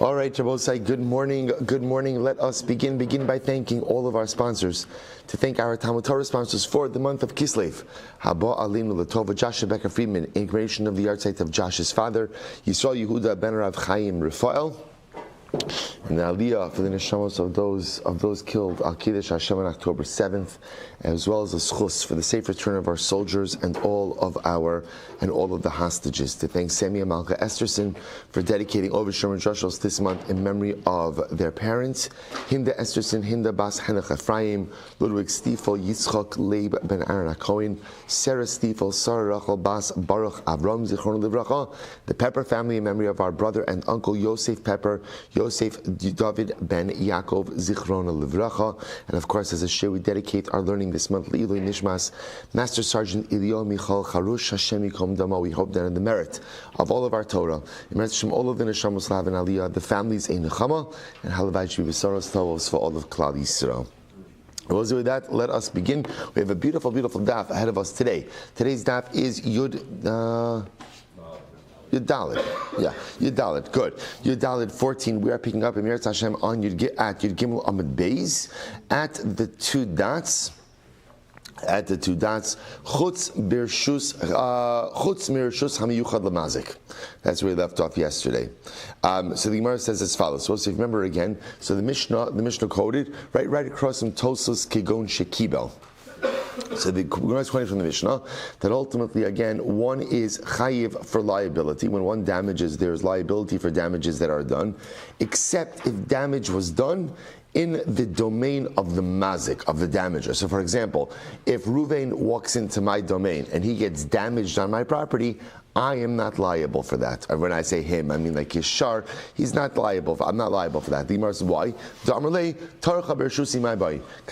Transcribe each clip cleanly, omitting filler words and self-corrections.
All right, Shabbosai, good morning. Good morning. Let us begin by thanking all of our sponsors. To thank our Talmud Torah sponsors for the month of Kislev. Haba Alinu Latova, Joshua Becker Friedman, in creation of the yard site of Josh's father, Yisrael Yehuda Ben Rav Chaim Rafael. And the Aliyah for the neshamos of those killed Al Kiddush Hashem on October 7th, as well as the schus for the safe return of our soldiers and all of the hostages. To thank Samia Malka Esterson for dedicating over Sherman Drushos this month in memory of their parents, Hinda Esterson, Hinda Bas Henach Ephraim, Ludwig Stiefel, Yitzchak Leib Ben Aaron HaKohen, Sarah Stiefel, Sarah Rachel Bas Baruch Avram Zichron Livracha, the Pepper family in memory of our brother and uncle Yosef Pepper, Yosef David Ben Yaakov Zichron Livracha, and of course, as a share, we dedicate our learning this month Le'ilui Nishmas Master Sergeant Elio Michal Charush Hashem Yikom Damo. We hope that in the merit of all of our Torah, in merit of all of the Neshamos Lav and Aliyah, the families in Nechama, and Halavai Shvi B'Soros Tovos for all of Klal Yisrael. Well, with that, let us begin. We have a beautiful, beautiful daf ahead of us today. Today's daf is Yud Dalet. Yeah, Yud Dalet. Good. Yud Dalet 14. We are picking up in Meretz Hashem on Yud Gimel Amud Beis at the two dots. Chutz mirshus hamiyuchad lamazik. That's where we left off yesterday. So the Gemara says as follows. So if you remember again, so the Mishnah quoted right across from Tosos Kigon Shekibel. So the Gemara is quoting from the Mishnah that ultimately, again, one is chayiv for liability. When one damages, there is liability for damages that are done, except if damage was done in the domain of the mazik, of the damager. So for example, if Ruvain walks into my domain and he gets damaged on my property, I am not liable for that. When I say him, I mean like Yishar, he's not liable. I'm not liable for that. The Gemara says, why? Because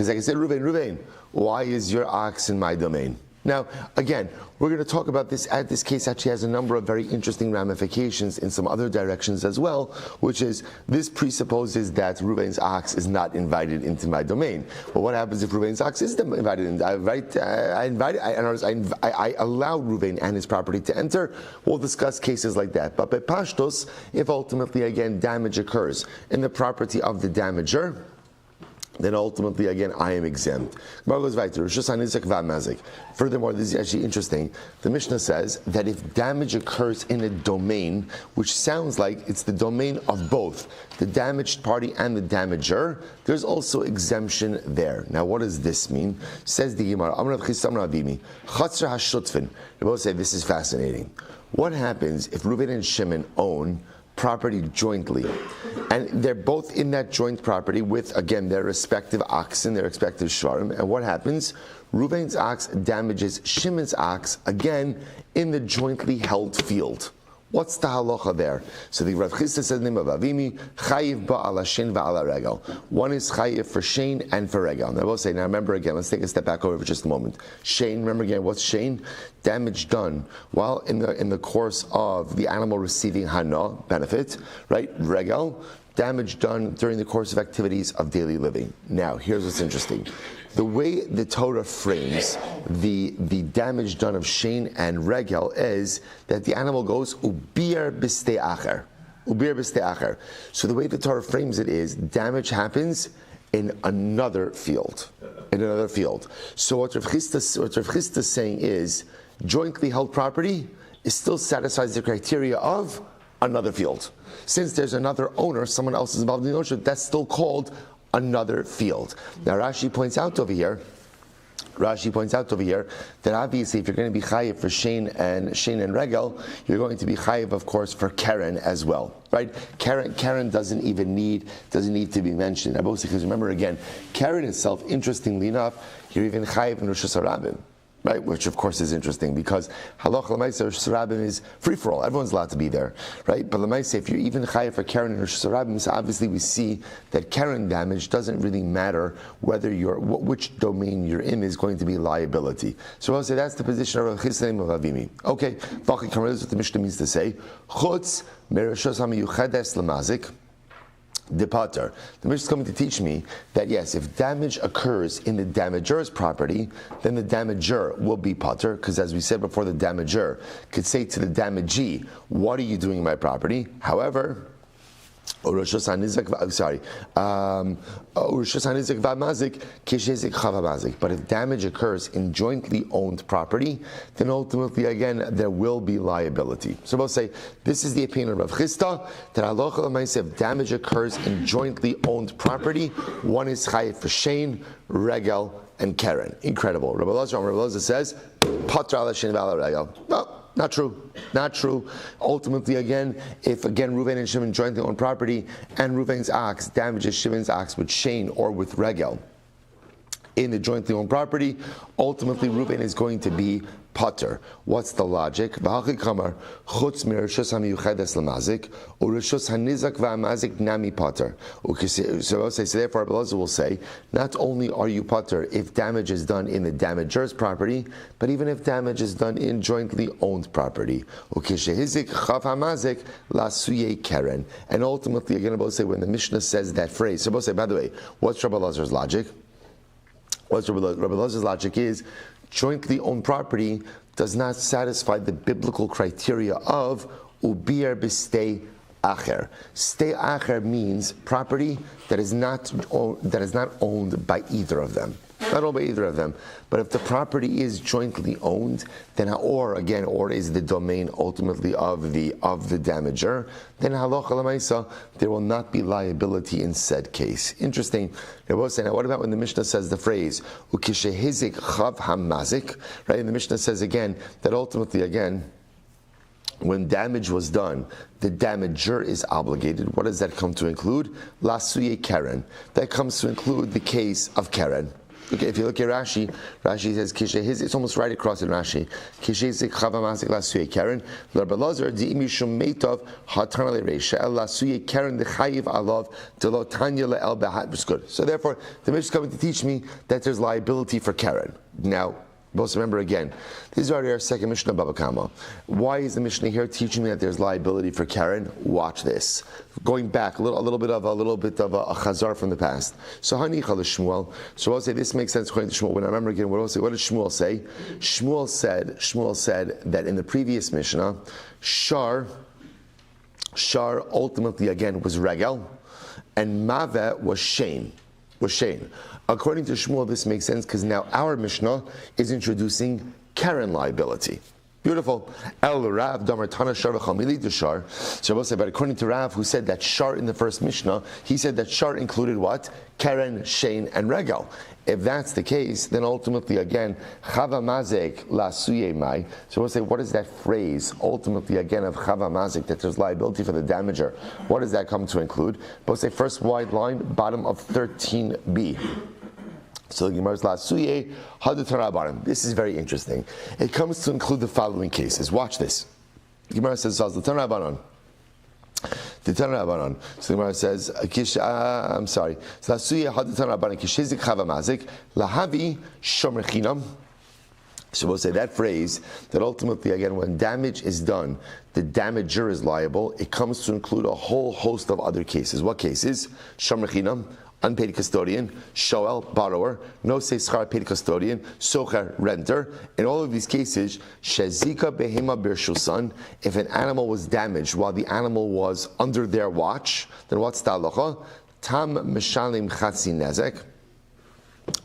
like I said, Ruvain, why is your ox in my domain? Now, again, we're going to talk about this. This case actually has a number of very interesting ramifications in some other directions as well, which is this presupposes that Reuven's ox is not invited into my domain. But what happens if Reuven's ox is invited in? I allow Reuven and his property to enter. We'll discuss cases like that. But by Pashtos, if ultimately, again, damage occurs in the property of the damager, then ultimately, again, I am exempt. Furthermore, this is actually interesting. The Mishnah says that if damage occurs in a domain, which sounds like it's the domain of both the damaged party and the damager, there's also exemption there. Now, what does this mean? Says the Gemara, they both say this is fascinating. What happens if Reuven and Shimon own property jointly, and they're both in that joint property with, again, their respective oxen, their respective shvarim, and what happens? Reuven's ox damages Shimon's ox, again, in the jointly held field. What's the halacha there? So the Rav Chisda says, name of Avimi, chayiv ba'ala shein va'ala regel. One is chayiv for shein and for regel. Now I will say, now remember again, let's take a step back over for just a moment. Shein, remember again, what's shein? Damage done while in the course of the animal receiving hana, benefit, right? Regel, damage done during the course of activities of daily living. Now, here's what's interesting. The way the Torah frames the damage done of shein and regel is that the animal goes ubir b'stei acher. Ubir b'stei acher. So the way the Torah frames it is damage happens in another field. In another field. So what Rav Chisda is saying is jointly held property still satisfies the criteria of another field. Since there's another owner, someone else is involved in the ownership, that's still called another field. Now Rashi points out over here that obviously if you're going to be chayiv for shein and regel, you're going to be chayiv, of course, for Karen as well, right? Karen doesn't need to be mentioned. Because remember again, Karen itself, interestingly enough, you're even chayiv in Rosh Hashanah. Right, which of course is interesting because halacha l'maaseh Rosh Hashanah is free for all. Everyone's allowed to be there, right? But l'maaseh, if you're even chayav for Karen and Rosh Hashanah, so obviously we see that Karen damage doesn't really matter whether which domain you're in is going to be liability. So I'll say that's the position of Rav Chisda of Avimi. Okay, this is what the Mishnah means to say. Chutz mereshos hamiyuchades l'mazik. The Pater. The Mishnah is coming to teach me that yes, if damage occurs in the damager's property, then the damager will be Pater, because as we said before, the damager could say to the damagee, what are you doing in my property? However, Urishus hanizak, sorry. Urishus hanizak v'amazik kishezik chavamazik. But if damage occurs in jointly owned property, then ultimately again there will be liability. So we'll say this is the opinion of Rav Chisda that halacha l'maaseh if damage occurs in jointly owned property, one is chayiv for shein, regel, and keren. Incredible. Rabbi Elazar says patra ala shein v'ala regel. No. Not true. Not true. Ultimately, again, if again Reuven and Shimon jointly own property, and Reuven's ox damages Shimon's ox with shein or with regel in the jointly owned property, ultimately Reuven is going to be pater. What's the logic? Kamma chutz mirishus hamiyuchedes lamazik urishus hanizak va'amazik nami pater. So therefore, Rabbi Elazar will say, not only are you pater if damage is done in the damager's property, but even if damage is done in jointly owned property. Ukishehizik chav hamazik lasuye keren. And ultimately, again, Rabbi Elazar say when the Mishnah says that phrase. So Rabbi Elazar say, by the way, what's Rabbi Elazar's logic? Rabbi Elazar's logic is jointly owned property does not satisfy the biblical criteria of ubir b'stei acher. Stei acher means property that is not owned by either of them. Not owned by either of them. But if the property is jointly owned, then or is the domain ultimately of the damager, then halacha l'maisa there will not be liability in said case. Interesting. Now what about when the Mishnah says the phrase ukishehizik chav hamazik? Right, and the Mishnah says again that ultimately again, when damage was done, the damager is obligated. What does that come to include? Lasuye keren. That comes to include the case of keren. Okay, if you look at Rashi says kishehizik. It's almost right across in Rashi. Kishehizik chavamazik lasuye keren. Rabbi Elazar di'imishum meitov hatana lereisha el lasuye keren dechayiv alav delo tanya le'el behat. It's good. So therefore, the Mishnah is coming to teach me that there's liability for keren. Now, let's remember again, this is already our second Mishnah Bava Kamma. Why is the Mishnah here teaching me that there's liability for keren? Watch this. Going back a little bit of a chazar from the past. So Hanicha Shmuel. So I'll say this makes sense according to Shmuel. When I remember again, what did Shmuel say? Shmuel said that in the previous Mishnah, Shar ultimately again was regel, and Maveh was shein. According to Shmuel, this makes sense because now our Mishnah is introducing keren liability. Beautiful. El Rav Damar Tana Shar v'Chamili Deshar. So I will say, but according to Rav, who said that Shar in the first Mishnah, he said that Shar included what? Keren, shein, and regel. If that's the case, then ultimately again, Chava Mazek la Suye Mai. So we'll say, what is that phrase ultimately again of Chava Mazek, that there's liability for the damager? What does that come to include? We'll say first wide line, bottom of 13b. So the Gemara's last suye hadutarabarim. This is very interesting. It comes to include the following cases. Watch this. The Gemara says the Tanrabanan. The Tanrabanan. So the Gemara says I'm sorry. So suye hadutarabanan kishizik chavamazik lahavi shomer chinam. So we'll say that phrase, that ultimately, again, when damage is done, the damager is liable. It comes to include a whole host of other cases. What cases? Shomer chinam, unpaid custodian; shoel, borrower; no say schar, paid custodian; socher, renter. In all of these cases, shezika behema birshusan, if an animal was damaged while the animal was under their watch, then what's the halacha? Tam mishalim chatzi nezek.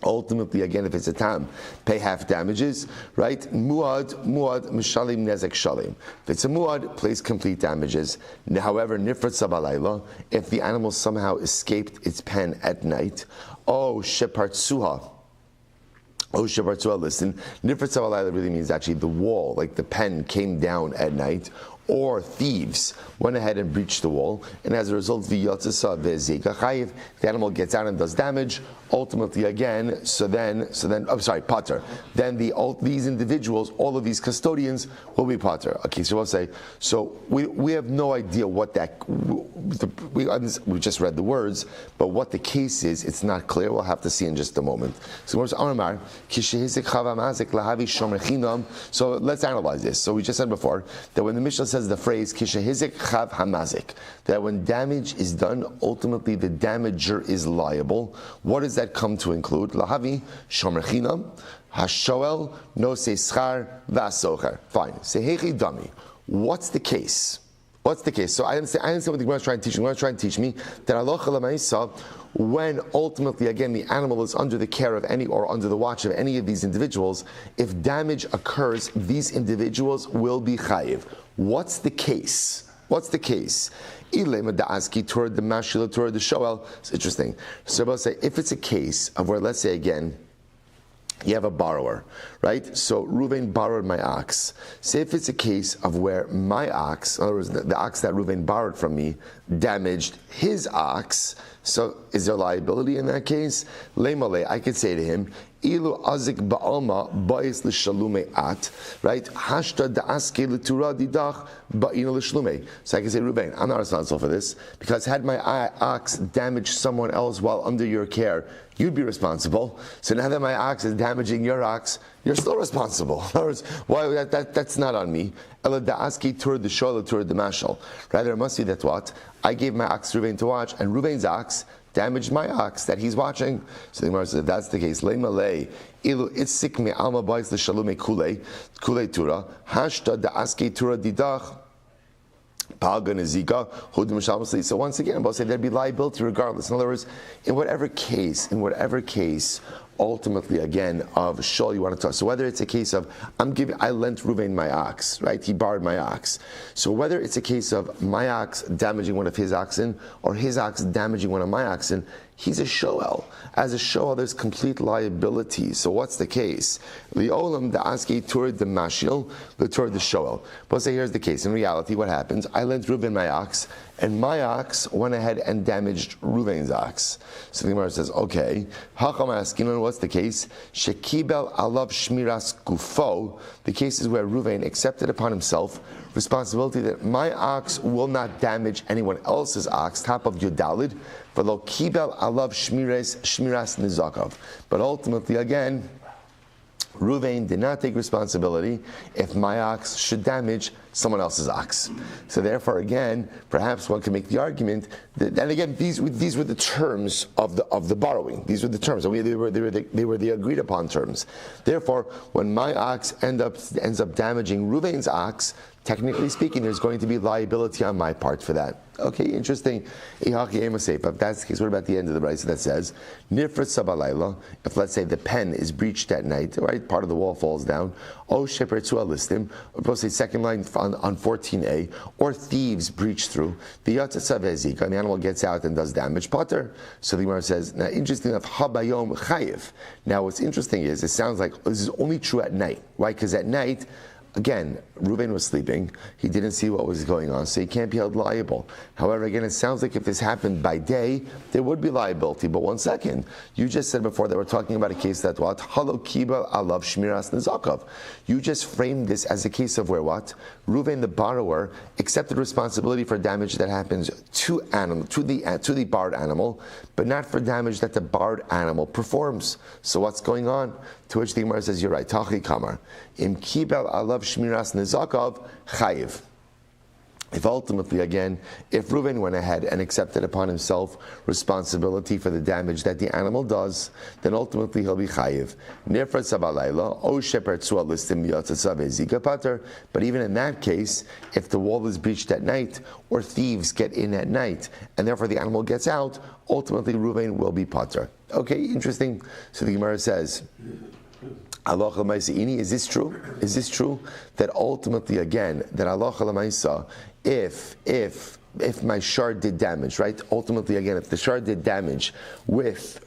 Ultimately, again, if it's a tam, pay half damages, right? Muad, mishalim nezek shalim. If it's a muad, pays complete damages. However, nifrat sabalayla, if the animal somehow escaped its pen at night, shepartsuha, listen, nifrat sabalayla really means actually the wall, like the pen came down at night, or thieves went ahead and breached the wall, and as a result, the animal gets out and does damage. Ultimately, again, pater. Then these individuals, all of these custodians, will be pater. Okay, so we'll say. So we have no idea what that. We just read the words, but what the case is, it's not clear. We'll have to see in just a moment. So let's analyze this. So we just said before that when the Mishnah says the phrase kishehizik chav hamazik, that when damage is done, ultimately the damager is liable. What does that come to include? Lahavi shomer chinam, hashoel no se schar v'asocher. Fine. Sehechi dami. What's the case? What's the case? So I understand what the Gemara is trying to teach me. The Gemara is trying to teach me that halacha l'maisa, when ultimately, again, the animal is under the care of any or under the watch of any of these individuals, if damage occurs, these individuals will be chayiv. What's the case? What's the case? Toward the mashila, toward the shoel. It's interesting. So I'll say, if it's a case of where, let's say again, you have a borrower, right? So Reuven borrowed my ox. Say if it's a case of where my ox, in other words, the ox that Reuven borrowed from me, damaged his ox, so is there liability in that case? Leimale, I could say to him, Ilu azik ba'alma ba'is l'shalume at, right? Hashta da'aske l'tura didach ba'ina l'shalume. So I can say, Reuven, I'm not responsible for this, because had my ox damaged someone else while under your care, you'd be responsible. So now that my ox is damaging your ox, you're still responsible. In other words, why that's not on me. Ela da'aske tur the shola tur the mashal. Rather, it must be that what? I gave my ox to Reuven to watch, and Reuven's ox damaged my ox that he's watching. So the Gemara says, if that's the case, le'malei ilu itzik me alma ba'is l'shalume kulei tura hashta da'aske tura didach. So once again, I'm about to say there'd be liability regardless. In other words, in whatever case, ultimately again of shul you want to talk. So whether it's a case of I lent Reuven my ox, right? He borrowed my ox. So whether it's a case of my ox damaging one of his oxen or his ox damaging one of my oxen, he's a shoel. As a shoel, there's complete liability. So what's the case? The olam the aski toward the mashil, the toward the shoel. But say here's the case. In reality, what happens? I lent Reuven my ox, and my ox went ahead and damaged Reuven's ox. So the Gemara says, okay, Hakam asking, what's the case? Shekibel alav shmiras gufo. The case is where Reuven accepted upon himself responsibility that my ox will not damage anyone else's ox, top of Yudalid, v'lo kibel alav shmiras nizakov. But ultimately, again, Reuven did not take responsibility if my ox should damage someone else's ox. So therefore, again, perhaps one can make the argument that, and again, these were the terms of the borrowing. These were the terms. They were the agreed upon terms. Therefore, when my ox ends up damaging Reuven's ox, technically speaking, there's going to be liability on my part for that. Okay, interesting. If that's the case, what about the end of the brayso that says, Nifrat Sabalayla, if let's say the pen is breached at night, right, part of the wall falls down, O Sheper Tzua listim, or supposed to say second line on 14a, or thieves breach through, the Yatzatzav Ezika, and the animal gets out and does damage, Potter. So the Gemara says, now interesting enough, Habayom Chayiv. Now what's interesting is, it sounds like this is only true at night. Why? Because at night, again, Reuven was sleeping. He didn't see what was going on, so he can't be held liable. However, again, it sounds like if this happened by day, there would be liability. But one second, you just said before that we're talking about a case that what? Halo kiba alav shmiras nizakov. You just framed this as a case of where what? Reuven, the borrower, accepted responsibility for damage that happens to the borrowed animal, but not for damage that the borrowed animal performs. So what's going on? To which the Gemara says, you're right. Tachi kamar im kibel alav shmiras nizakov chayiv. If ultimately, again, if Reuven went ahead and accepted upon himself responsibility for the damage that the animal does, then ultimately he'll be chayiv. Nifrat sabalayla, o sheper tzua listim yatzav ezika pater. But even in that case, if the wall is breached at night, or thieves get in at night, and therefore the animal gets out, ultimately Reuven will be pater. Okay, interesting. So the Gemara says, Allah is this true? Is this true? That ultimately, again, that Allah if my shard did damage, right? Ultimately, again, if the shard did damage with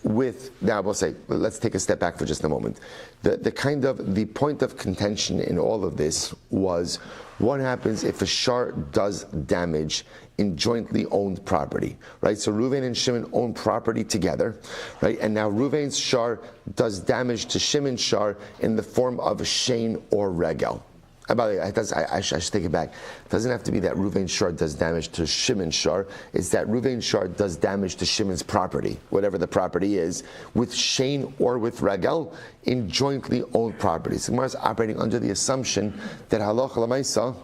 now we'll say, let's take a step back for just a moment. The point of contention in all of this was what happens if a shard does damage in jointly owned property, right? So Reuven and Shimon own property together, right? And now Reuven's shar does damage to Shimon's shar in the form of a shein or regel. And by the way, I should take it back. It doesn't have to be that Reuven's shar does damage to Shimon's shar. It's that Reuven's shar does damage to Shimon's property, whatever the property is, with shein or with regel in jointly owned property. So Gemara is operating under the assumption that halacha l'maisa,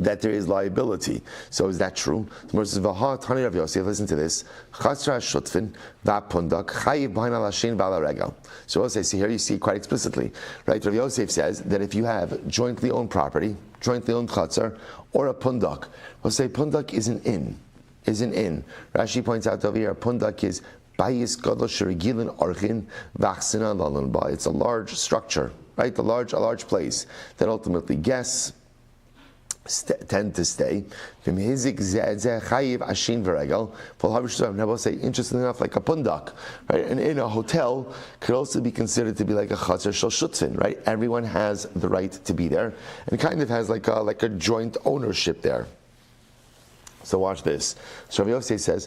that there is liability. So is that true? The Gemara says, "V'ha Tani Rav Yosef." Listen to this. Chatzra shutfin va'pundak chayiv b'hain alashin v'alaregel. So I'll say, see here you see quite explicitly, right? Rav Yosef says that if you have jointly owned property, jointly owned chatzar, or a pundak, we'll say pundak is an inn. Rashi points out over here, pundak is bayis gadol sherigilin archin v'achsina lalun ba. It's a large structure, right? A large place that ultimately guests tend to stay. Interestingly enough, like a pundak, right? And in a hotel could also be considered to be like a chatzar shel shutzin, right? Everyone has the right to be there, and kind of has like a joint ownership there. So watch this. So Rabbi Yosef says,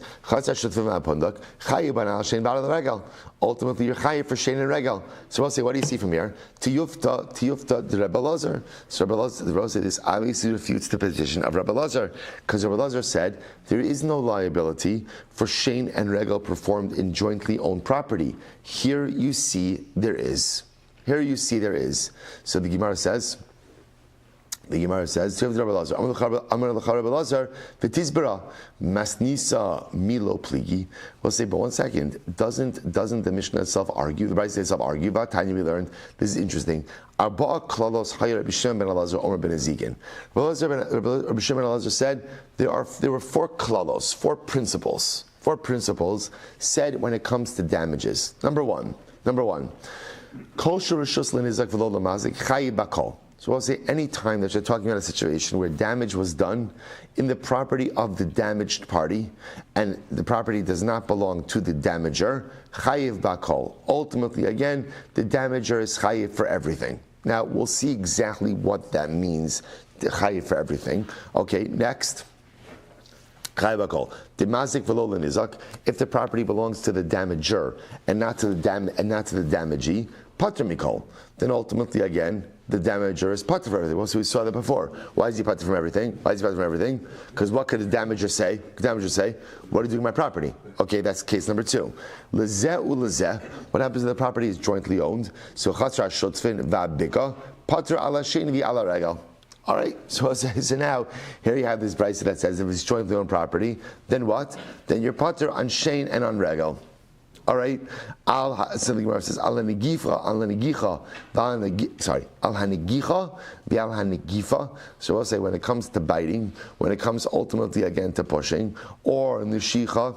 ultimately you're chayiv for shein and regel. So we'll say, what do you see from here? Tiyufta the Rabbi Lazar. So Rabbi Lazar, this obviously refutes the position of Rabbi Lazar, because Rabbi Lazar said there is no liability for shein and regel performed in jointly owned property. Here you see there is. So the Gemara says, "To Rabbi Lazar, Amar Rabbi Lazar, v'tizbara masnisa milo pligi." We'll say, but one second, doesn't the Mishnah itself argue? The Brayso itself argue about Tanya. We learned this is interesting. Arba'a klalos hayar Rabbi Shimon ben Elazar Omer ben Ezigin. Rabbi Shimon ben Elazar said there were four klalos, four principles said when it comes to damages. Number one, kol shurishus l'nizak v'lo l'mazik chayiv bakol. So I'll say any time that you're talking about a situation where damage was done in the property of the damaged party, and the property does not belong to the damager, chayiv bakol. Ultimately, again, the damager is chayiv for everything. Now, we'll see exactly what that means, chayiv for everything. Okay, next. Chayiv bakol. Demazik v'lo l'nizak. If the property belongs to the damager and not to the damagee, pater mikol. Then ultimately, again, the damager is pater for everything. Well, so we saw that before. Why is he pater from everything? Because what could the damager say? What are you doing with my property? Okay, that's case number two. Lezeh ulezeh. What happens if the property is jointly owned? So chatzra shutzfin va'bika pater ala shein v'ala regel. All right, so now here you have this brayso that says if it's jointly owned property, then what? Then you're pater on shein and on regel. All right, so the Gemara says al hanigicha, v'al hanigifa. So we'll say when it comes to biting, when it comes ultimately again to pushing, or nishicha.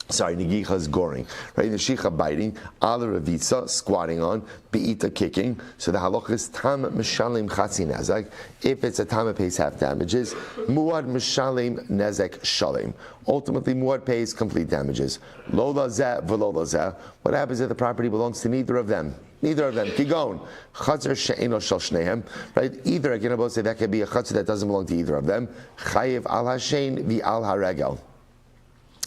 Negicha is goring, right? Neshicha biting, ala revitza squatting on, beita kicking. So the halacha is tam mishalim chatzi nezek. If it's a tam it pays half damages. Muad mishalim nezek shalim. Ultimately, muad pays complete damages. Lola zeh v'lola zeh. What happens if the property belongs to neither of them? Kigon. Chatzar she'eno shel shnehem. Right? Either again, about say that could be a chatzar that doesn't belong to either of them. Chayiv al hashein v'al haregel.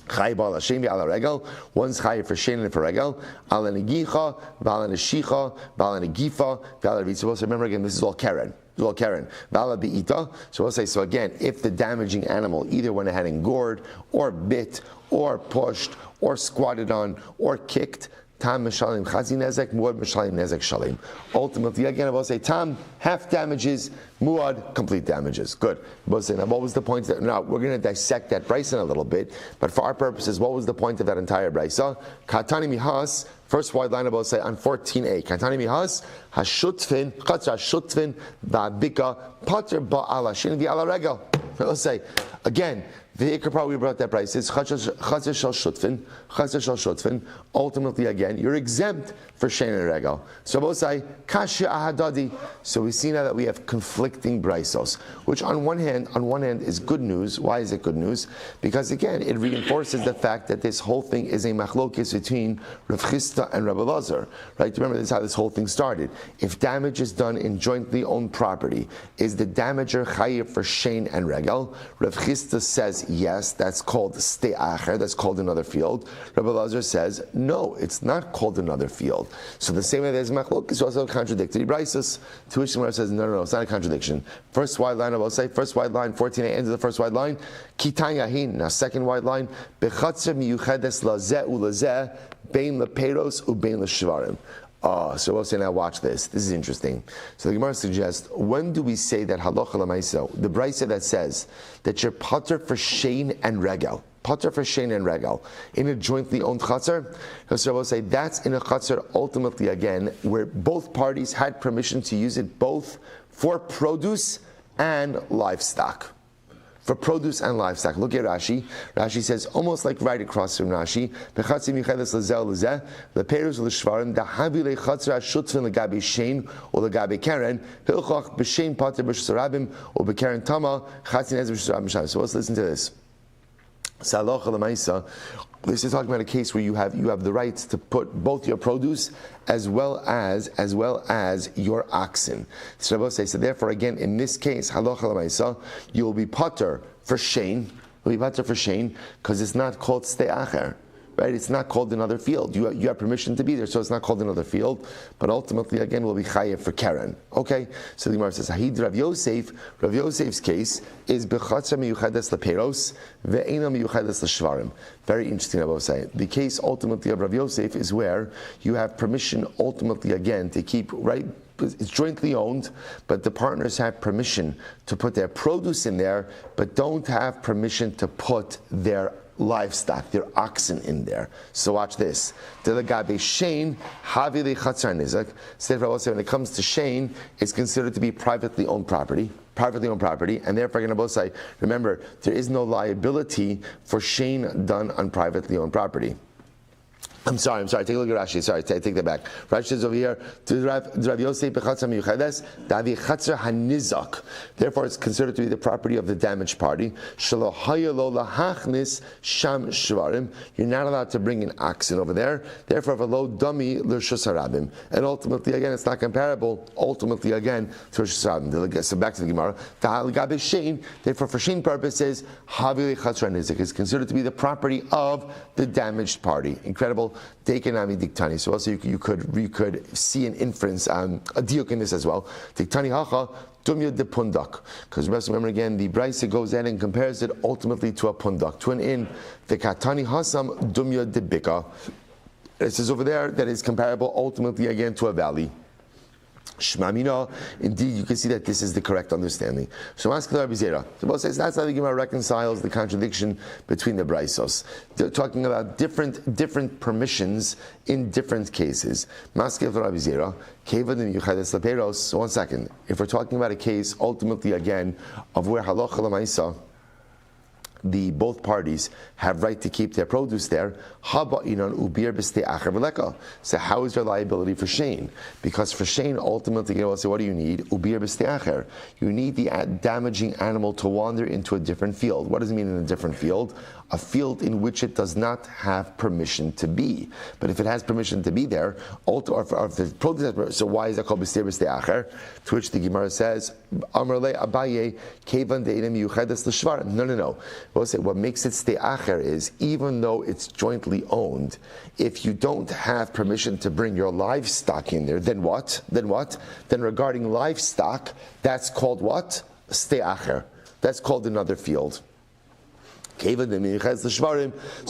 Chayiv al hashem v'al haregel. One's chayiv for shein and for regel. Al hanegicha, v'al haneshicha, v'al hanegifa, v'al hanevitzah. So remember again, this is all Karen. Vala be'ita. So we'll say, so again, if the damaging animal either went ahead and gored, or bit, or pushed, or squatted on, or kicked, tam mishalim chazi nezek, muad mishalim nezek shalim. Ultimately, again, I will say tam half damages, muad complete damages. Good. We'll say, now what was the point? Now we're going to dissect that brayso a little bit, but for our purposes, what was the point of that entire brayso? Katani mihas. First wide line, I will say on 14a. Katani mihas hashutfin chatzar hashutfin va'bika pater ba'ala shin v'ala regel. Let's say again. The Ikar probably brought that price. It's chatzar shel shutfin. Ultimately, again, you're exempt for shein and regel. So both say kasha ahadadi. So we see now that we have conflicting braysos, which on one hand is good news. Why is it good news? Because again, it reinforces the fact that this whole thing is a machlokes between Rav Chisda and Rabbi Lazar. Right? Remember, this is how this whole thing started. If damage is done in jointly owned property, is the damager chayiv for shein and regel? Rav Chisda says yes, that's called stei acher, that's called another field. Rabbi Lazar says, no, it's not called another field. So the same way there's machlok is also contradictory braysos. To which the Gemara says, no, it's not a contradiction. First wide line, I will say, first wide line, 14a, end of the first wide line, kitan yahin. Now second wide line, bechatzer miyuchedes lazeh ulazeh, bein leperos ubein leshvarim. So we'll say, now watch this. This is interesting. So the Gemara suggests, when do we say that halacha l'maisa, the brisa that says that you're pater for shein and regel, pater for shein and regel, in a jointly owned chatzar? So we'll say that's in a chatzar ultimately again, where both parties had permission to use it both for produce and livestock. For produce and livestock. Look at Rashi. Rashi says, almost like right across from Rashi, Bechatzim yichedes lezel lezeh, leperus l'shvarim, dahavi lechatzra shutzvin legabi shein or legabi karen, hilchach b'shein pater b'shus rabim or b'karen tama, chatzin ez b'shus rabim sham. So let's listen to this. Salocha l'maisa. This is talking about a case where you have the right to put both your produce as well as your oxen. So therefore, again, in this case, halacha l'maisa, you will be pater for shein. You'll be pater for shein because it's not called stei acher. Right? It's not called another field. You have permission to be there, so it's not called another field. But ultimately, again, we'll be chayev for Karen. Okay? So the Gemara says, Hahid Rav Yosef. Rav Yosef's case is bechatzra miyuchades leperos ve'ena miyuchades leshvarim. Very interesting, I will say. The case ultimately of Rav Yosef is where you have permission ultimately again to keep, right? It's jointly owned, but the partners have permission to put their produce in there, but don't have permission to put their livestock, their oxen in there. So watch this. Delagabe shein havi lechatzar nizak. When it comes to shein, it's considered to be privately owned property, and therefore, again, both say, remember, there is no liability for shein done on privately owned property. I'm sorry, take a look at Rashi. Sorry, take that back. Rashi says over here, therefore it's considered to be the property of the damaged party. You're not allowed to bring an oxen over there. Therefore, and ultimately, again, it's not comparable, ultimately, again, to Rosh Hashanah. So back to the Gemara. Therefore, for Shein purposes, it's considered to be the property of the damaged party. Incredible. Dekenami diktani. So also you could see an inference, a diuk in this as well. Diktani hacha dumya de pundak. Because remember again, the brisa goes in and compares it ultimately to a pundak, to an inn. The katani hasam dumya de bika. It says over there that is comparable ultimately again to a valley. Shmamina, indeed, you can see that this is the correct understanding. So ask the Rabbi Zera. The Bava says that's how the Gemara reconciles the contradiction between the braisos. They're talking about different permissions in different cases. Maskil the Rabbi Zera, kevadim yuchades leperos. 1 second. If we're talking about a case, ultimately again, of where halacha l'maisa, both parties have right to keep their produce there. So how is there liability for shein? Because for shein, ultimately, you will say, what do you need? You need the damaging animal to wander into a different field. What does it mean in a different field? A field in which it does not have permission to be. But if it has permission to be there, or if the produce, so why is that called b'steir acher? To which the Gemara says, Amar le Abaye kevan de'inim yuchedes l'shvarim. No. We'll say what makes it stei acher is, even though it's jointly owned, if you don't have permission to bring your livestock in there, then what? Then regarding livestock, that's called what? Stei acher. That's called another field. So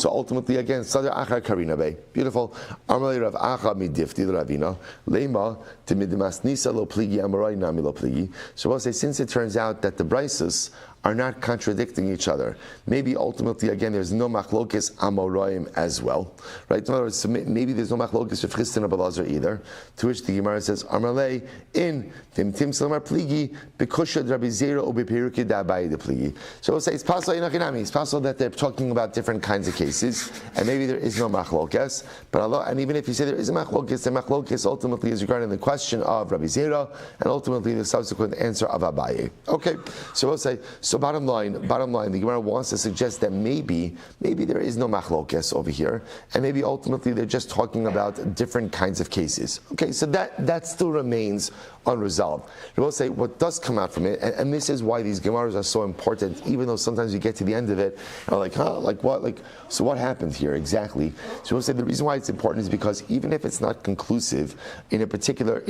ultimately, again, Sadar Achar Karina Bay. Beautiful. Amalei Rav Acha Midifti Ravina. Lema to Midimas Nisa Lo Pligi Amarai Nami Lo Pligi. So we'll say, since it turns out that the brises are not contradicting each other, maybe ultimately, again, there's no machlokes amoraim as well, right? In other words, so maybe there's no machlokes of Chistin or Balazar either. To which the Gemara says, Amalei in Tim Salamar Pligi Bekushad Rabbi Zera or Bepiruki Dabai the Pligi. So we'll say it's possible it's possible that they're talking about different kinds of cases, and maybe there is no machlokes. But Allah, and even if you say there is a machlokes, the machlokes ultimately is regarding the question of Rabbi Zera and ultimately the subsequent answer of Abaye. Okay, so we'll say. So bottom line, the Gemara wants to suggest that maybe there is no machlokes over here, and maybe ultimately they're just talking about different kinds of cases. Okay, so that still remains unresolved. We will say what does come out from it, and this is why these Gemaras are so important, even though sometimes you get to the end of it, and are like, like what? So what happened here exactly? So we'll say the reason why it's important is because even if it's not conclusive in the particular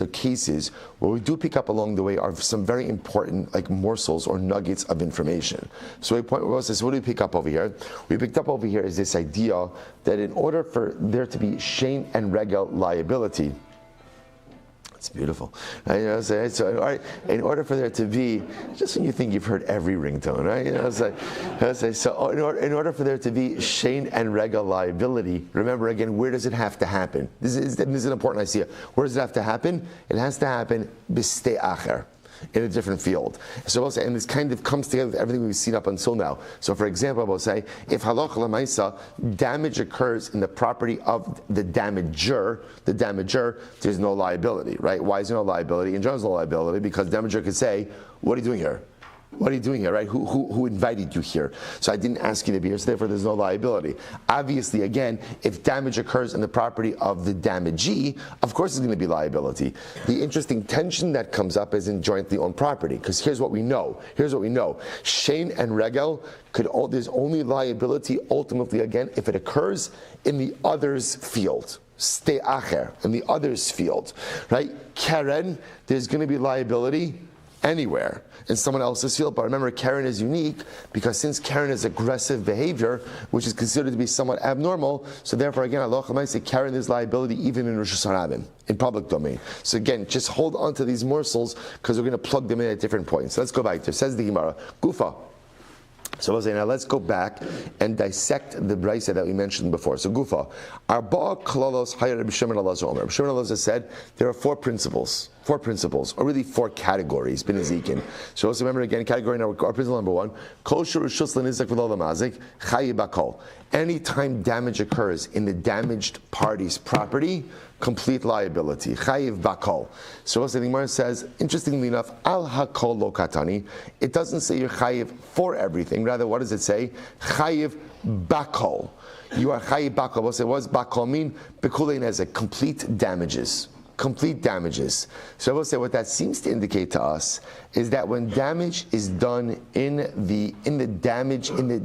cases, what we do pick up along the way are some very important morsels or nuggets of information. So we'll say, so what do we pick up over here? We picked up over here is this idea that in order for there to be shein and regel liability, it's beautiful. So all right, in order for there to be, just when you think you've heard every ringtone, right? So in order for there to be shein and regel liability, remember again, where does it have to happen? This is an important idea. Where does it have to happen? It has to happen b'stei acher, in a different field. So we'll say, and this kind of comes together with everything we've seen up until now. So for example, we'll say, if halacha l'maisa, damage occurs in the property of the damager, there's no liability, right? Why is there no liability? In general, there's no liability because the damager could say, what are you doing here? What are you doing here, right? Who invited you here? So I didn't ask you to be here, so therefore there's no liability. Obviously, again, if damage occurs in the property of the damagee, of course there's going to be liability. The interesting tension that comes up is in jointly owned property, because here's what we know. Shein and regel, there's only liability ultimately, again, if it occurs in the other's field. Stei acher, in the other's field, right? Keren, there's going to be liability anywhere in someone else's field. But remember, Karen is unique because since Karen is aggressive behavior, which is considered to be somewhat abnormal, so therefore again, Allah might say Karen is liability even in Rosh Hashanah, in public domain. So again, just hold on to these morsels because we're going to plug them in at different points. So let's go back there. Says the Gemara, Gufa. So we'll say, now let's go back and dissect the brisa that we mentioned before. So Gufa, Arba Klalos Hayar Rabbi Shimon Elazar Omer. Rabbi Shimon Elazar said there are four principles, or really four categories, bin Ezekin. So also remember again, category number, our principle number one, Kosher Rishus L'Nizak V'Lo L'Mazik, Chayi Bakol. Anytime damage occurs in the damaged party's property, complete liability. Chayiv bakol. So also the Gemara says, interestingly enough, al hakol lo katani. It doesn't say you're chayiv for everything. Rather, what does it say? Chayiv bakol. You are chayiv bakol. We'll say, what does bakol mean? Bekulein has a complete damages. So I will say what that seems to indicate to us is that when damage is done in the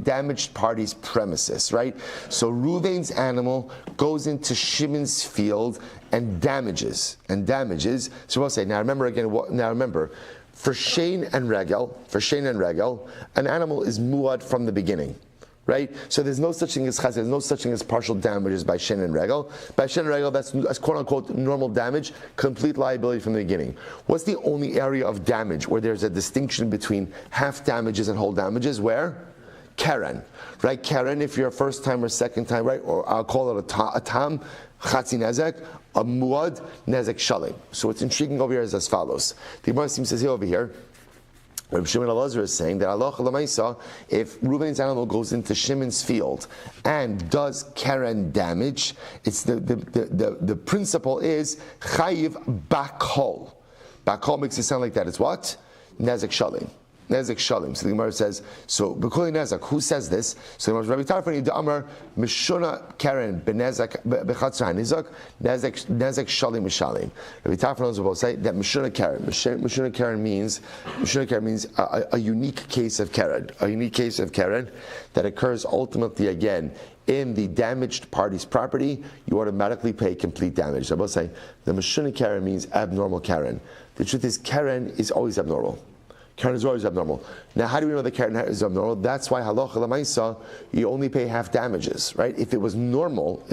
damaged party's premises, right? So Reuven's animal goes into Shimon's field and damages. So we'll say, now remember, for shein and regel, an animal is muad from the beginning. Right? So there's no such thing as chas, there's no such thing as partial damages by shein and regel. By shein and regel, that's quote unquote normal damage, complete liability from the beginning. What's the only area of damage where there's a distinction between half damages and whole damages? Where? Karen. Right? Karen, if you're a first time or second time, right? Or I'll call it a tam, chatzi nezek, a muad, nezek shalim. So what's intriguing over here is as follows. The Gemara seems to say over here, Rabbi Shimon Elazar is saying that Allah Lamaisa, if Reuven's animal goes into Shimon's field and does Karen damage, it's the principle is Chayiv Bakol. Bakol makes it sound like that. It's what? Nezek Shalim. Nezek Shalim. So the Gemara says, so Bekuli Nezek, who says this? So the Gemara says, Rabbi Tarfani Amar Mishuna Karen Benezek Bechatzra Nizak Nezek Shalim Mishalim. Rabbi Tarfani will say that Mishuna Karen means a unique case of Karen, that occurs ultimately again in the damaged party's property. You automatically pay complete damage. So I will say the Mishuna Karen means abnormal Karen. The truth is Karen is always abnormal. Karen is always abnormal. Now, how do we know that Karen is abnormal? That's why halacha l'maisa, you only pay half damages, right? If it was normal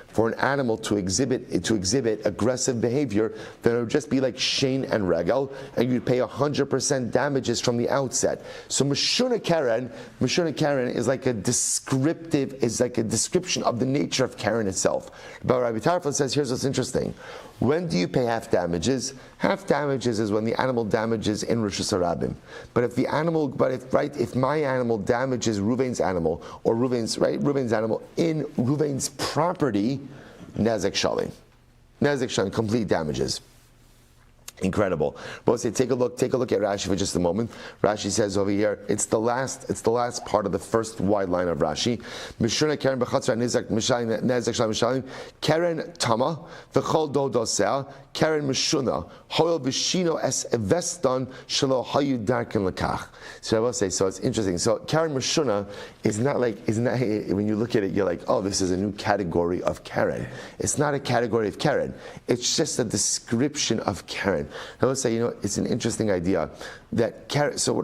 for an animal to exhibit aggressive behavior, then it would just be like shein and regel, and you'd pay 100% damages from the outset. So Mishuna Karen is like a description of the nature of Karen itself. But Rabbi Tarfon says, here's what's interesting. When do you pay half damages? Half damages is when the animal damages in Rosh Hashanah. But if my animal damages Reuven's animal, or Reuven's animal in Reuven's property, Nezek Shalim, complete damages. Incredible. But say, take a look at Rashi for just a moment. Rashi says over here, it's the last part of the first wide line of Rashi. Mishuna Karen b'chatzar nizak mishalim nezak shalim mishalim Karen tama v'chol do dosea Karen mishuna hoil b'shino es veston shelo hayu darken lekach. So I will say, so it's interesting. So Karen mishuna is not when you look at it, you're like, oh, this is a new category of Karen. It's not a category of Karen. It's just a description of Karen. I would say, it's an interesting idea that Karen. So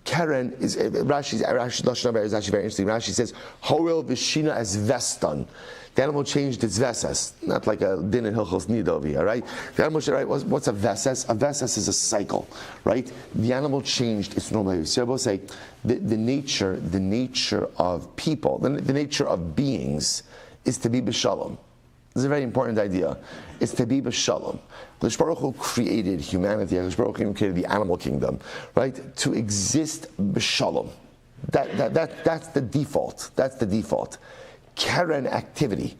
Karen is Rashi's Lashon Hara is actually very interesting. Rashi says, "Hoil v'shina as veston." The animal changed its vesas, not like a din in Hilchos Nida over here, right? The animal, right? What's a vesas? A vesas is a cycle, right? The animal changed its normal behavior. So I will say, the nature of people, the nature of beings, is to be b'shalom. This is a very important idea. It's to be b'shalom. Hakadosh Baruch Hu created humanity. Hakadosh Baruch Hu created the animal kingdom, right? To exist b'shalom. That's the default. That's the default. Karen activity,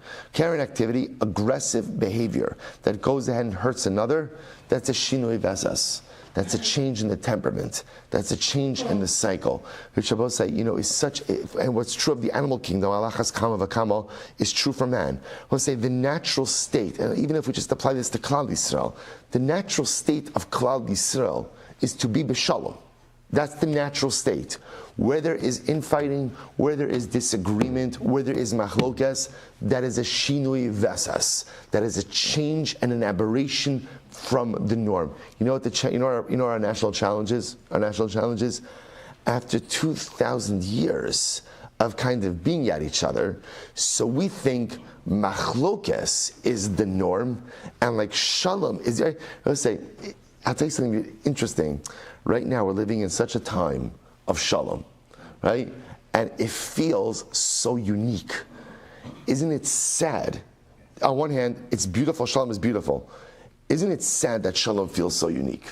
aggressive behavior that goes ahead and hurts another. That's a shinui vesas. That's a change in the temperament. That's a change in the cycle. Which I will say, is such, and what's true of the animal kingdom, alachas kamma v'kamma, is true for man. We'll say the natural state, and even if we just apply this to Klal Yisrael, the natural state of Klal Yisrael is to be b'shalom. That's the natural state. Where there is infighting, where there is disagreement, where there is machlokes, that is a shinui vesas. That is a change and an aberration from the norm. You know what our national challenge is? Our national challenge is, after 2,000 years of kind of being at each other, so we think machlokes is the norm, and like shalom is. I'll tell you something interesting. Right now, we're living in such a time of shalom, right? And it feels so unique. Isn't it sad? On one hand, it's beautiful. Shalom is beautiful. Isn't it sad that shalom feels so unique?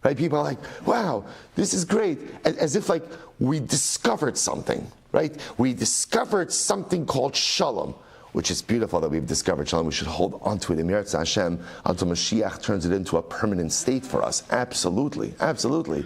Right? People are like, wow, this is great. As if like we discovered something, right? We discovered something called shalom, which is beautiful that we've discovered shalom. We should hold on to it in Meretz Hashem until Mashiach turns it into a permanent state for us. Absolutely, absolutely.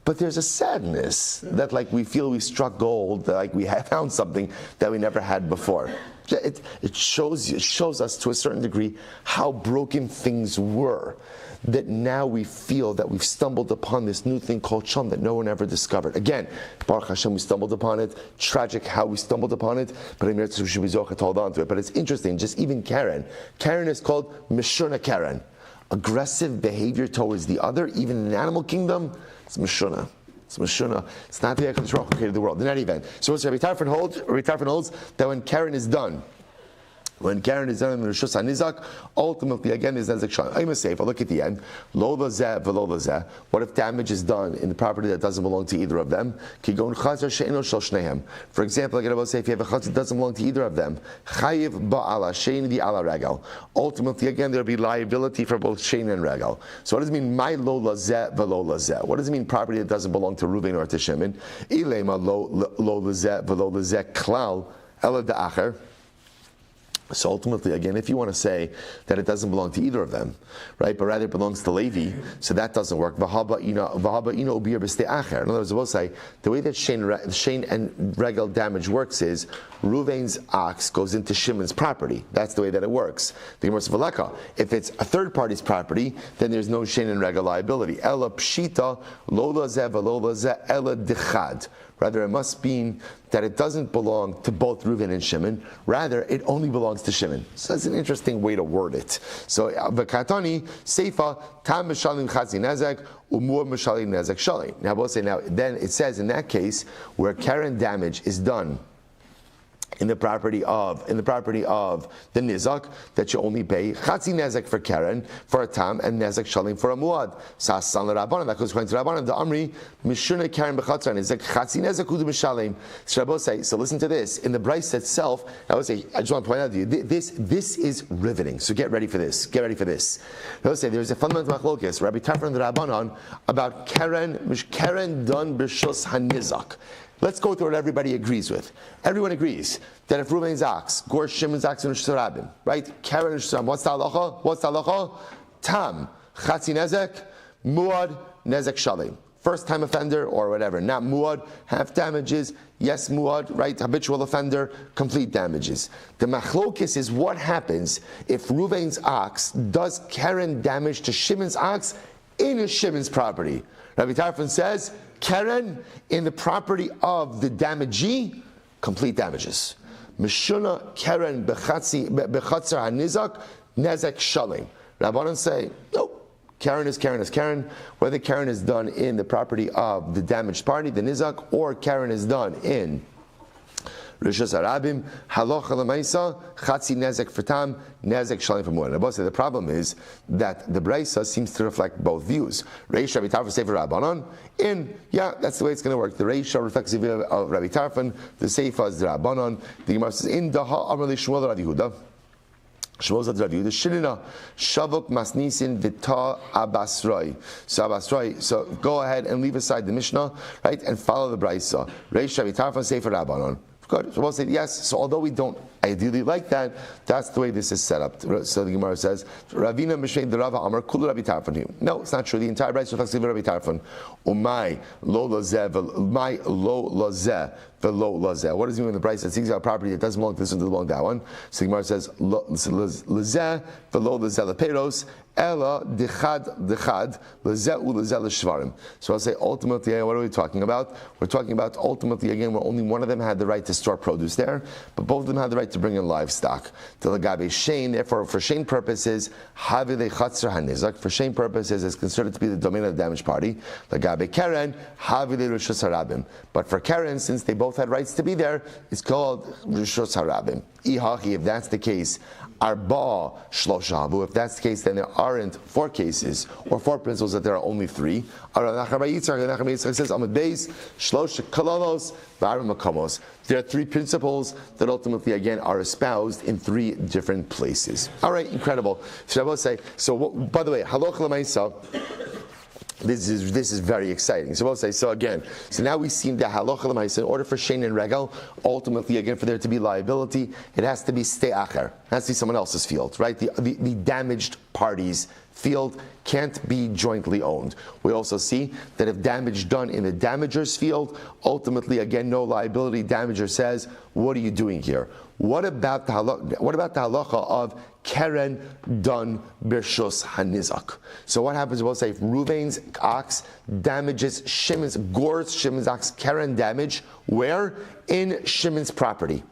But there's a sadness that like we feel we struck gold, that like we have found something that we never had before. It shows us to a certain degree how broken things were, that now we feel that we've stumbled upon this new thing called shalom that no one ever discovered. Again, Baruch Hashem, we stumbled upon it. Tragic how we stumbled upon it, but we should hold on to it. But it's interesting, just even Karen is called Mishuna Karen. Aggressive behavior towards the other, even in the animal kingdom, it's Mishuna. It's Mishuna. It's not the Hakadosh Baruch Hu created the world. In any event, so Rabbi Tarfon holds that when Karen is done in the Rishus HaNizak, ultimately again there's Nezek Shalim. I'm going to say, if I look at the end, Lo Lazeh v'Lo Lazeh, what if damage is done in the property that doesn't belong to either of them? Kigon Chazar she'eno shel shnehem. For example, I'm going to say, if you have a chazar that doesn't belong to either of them, Chayiv ba'ala she'en v'ala regal. Ultimately, again, there will be liability for both she'en and regal. So what does it mean, my Lo Lazeh v'Lo Lazeh? What does it mean, property that doesn't belong to Reuven or to Shimon? Ilema Lo Lazeh v'Lo Lazeh klal ela da'acher. So ultimately, again, if you want to say that it doesn't belong to either of them, right, but rather it belongs to Levi, so that doesn't work. In other words, we'll say the way that Shein and Regel damage works is Reuven's ox goes into Shimon's property. That's the way that it works. The Gemara says, if it's a third party's property, then there's no Shein and Regel liability. Ela pshita lo lazeh v'lo lazeh ela dichad. Rather, it must mean that it doesn't belong to both Reuven and Shimon. Rather, it only belongs to Shimon. So that's an interesting way to word it. So, v'katani seifa tam mishalim chazi nezek umur mishalim nezek shalim. Now, we'll say then it says in that case where Karen damage is done in the property of the nizak, that you only pay chatzi nezek for Karen for a tam and nezek shalim for a muad. Sasan l'Rabbanan, that goes according to Rabbanan. The Amri mishuna Karen b'chatzar nizek chatzi nezek udu mishalim. So Rabbi say, so listen to this in the Bryce itself. I would say, I just want to point out to you, this is riveting. So get ready for this. Get ready for this. I would say there's a fundamental machlokes, Rabbi Tarfon and the Rabbanan, about Karen done b'shus hanizak. Let's go through what everybody agrees with. Everyone agrees that if Reuven's ox, Gor Shimon's ox in Rishus Rabim, right? Karen and Shusam, what's the halacha? Tam. Chatzi nezek, muad, nezek shalim. First time offender or whatever, not muad, half damages, yes muad, right, habitual offender, complete damages. The machlokis is what happens if Ruvain's ox does keren damage to Shimon's ox in Shimon's property. Rabbi Tarfon says, keren in the property of the damagee, complete damages. Meshuna keren bechatzar hanizak, nezek shalim. Rabbanan say, nope. Karen is Karen is Karen. Whether Karen is done in the property of the damaged party, the nizak, or Karen is done in Rishus Harabim, halacha lemaisa, chatzi nezek for tam, nezek shalim for more. The problem is that the Braisa seems to reflect both views. Reisha Rabbi Tarfon Sefer Rabbanon, that's the way it's going to work. The Reisha reflects the view of Rabbi Tarfon, the Seifa is the Rabbanon. The Gemara says, in Daha Amar Shmuel Rav Yehuda. Shmuel said, "The Shinina Shavuk Masnisin Vita Abasroi." So Abasroi. So go ahead and leave aside the Mishnah, right, and follow the Braisa. Reish Rabbi Tarfon Sefer Rabbanon. Good. So we'll say yes. So although we don't ideally like that, that's the way this is set up. So the Gemara says, "Ravina Mishnei the Rava Amar Kul Rabbi Tarfon." No, it's not true. The entire Braisa reflects Rabbi Tarfon. Umay lo lazeh, umay lo lazeh. What does it mean when the Braisa says a property that doesn't belong to this one, doesn't belong to that one? So the Gemara says lazeh velo lazeh leperos ela dechad lazeh ulazeh leshvarim. So I'll say ultimately, what are we talking about? We're talking about ultimately again where only one of them had the right to store produce there, but both of them had the right to bring in livestock. Telagabe shein, therefore for shein purposes, havile chatzar hanizak. For shein purposes, is considered to be the domain of the damaged party. Lagabe keren havile rishus harabim. But for keren, since they both had rights to be there, it's called rishus harabim. Ihachi, if that's the case, arba shloshavu. If that's the case, then there aren't 4 cases or 4 principles, that there are only 3. It says Amud Beis shlosha kalalos v'arim makamos. There are 3 principles that ultimately again are espoused in 3 different places. All right, incredible. So I will say. So by the way, halacha l'maisa. This is very exciting. So we'll say, so now we've seen the halacha l'maisa. In order for shein and regal, ultimately again for there to be liability, it has to be stei acher. It has to be someone else's field, right? The damaged party's field can't be jointly owned. We also see that if damage done in the damager's field, ultimately again no liability. Damager says, what are you doing here? What about the halacha of keren done b'rshus hanizak? So what happens? We'll say if Ruvain's ox damages Shimon's, gores Shimon's ox, keren damage, where? In Shimon's property.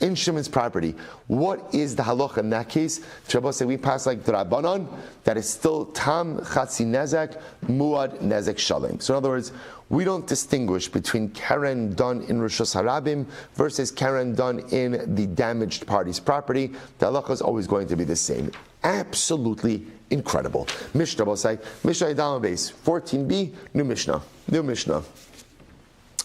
In Shimon's property. What is the halacha in that case? Shabbos say we pass like the Rabbanon, that is still tam chatzi nezek, muad nezek shalim. So in other words, we don't distinguish between keren done in Rishus Harabim versus keren done in the damaged party's property. The halacha is always going to be the same. Absolutely incredible. Mishnah, we'll say, Mishnah Yadam base 14b, new Mishnah.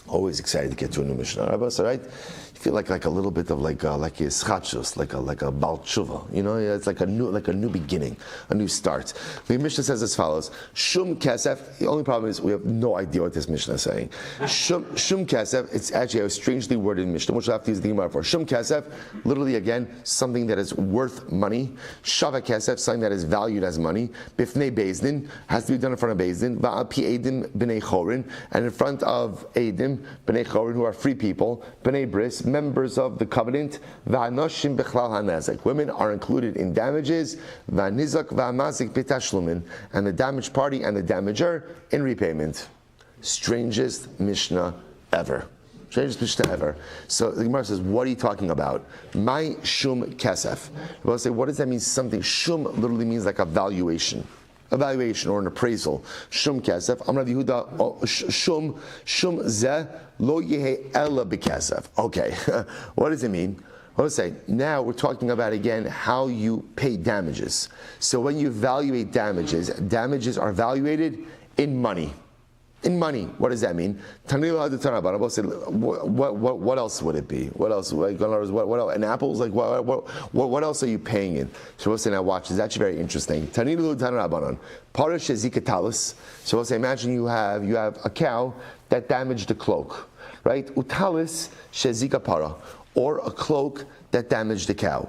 Always excited to get to a new Mishnah, right? You feel like a little bit of like a schachus, like a bal tshuva. You know, it's like a new beginning, a new start. The Mishnah says as follows: Shum kesef. The only problem is we have no idea what this Mishnah is saying. Shum kesef. It's actually a strangely worded Mishnah, which we'll have to use the Gemara for. Shum kesef, literally again something that is worth money. Shava kesef, something that is valued as money. Bifnei bezdin, has to be done in front of bezdin. Va'api edim b'nei chorin, and in front of edim b'nei chorin, who are free people. B'nei bris, members of the covenant. V'anoshim b'chlal hanezek, women are included in damages. V'anizak v'amazik b'tashlumin, and the damaged party and the damager in repayment. Strangest Mishnah ever. So the Gemara says, what are you talking about? My shum kesef. We'll say, what does that mean? Something. Shum literally means like a valuation or an appraisal. Shum kesef. Amar Yehuda, shum zeh lo yehe ela b'kesef. Okay, what does it mean? Let's say, now we're talking about again how you pay damages. So when you evaluate damages are evaluated in money. In money, what does that mean? What else would it be? What else? What else? And apples? Like what else are you paying in? So we'll say, now watch. It's actually very interesting. So we'll say, imagine you have a cow that damaged a cloak, right? Utalis shezika para, or a cloak that damaged a cow.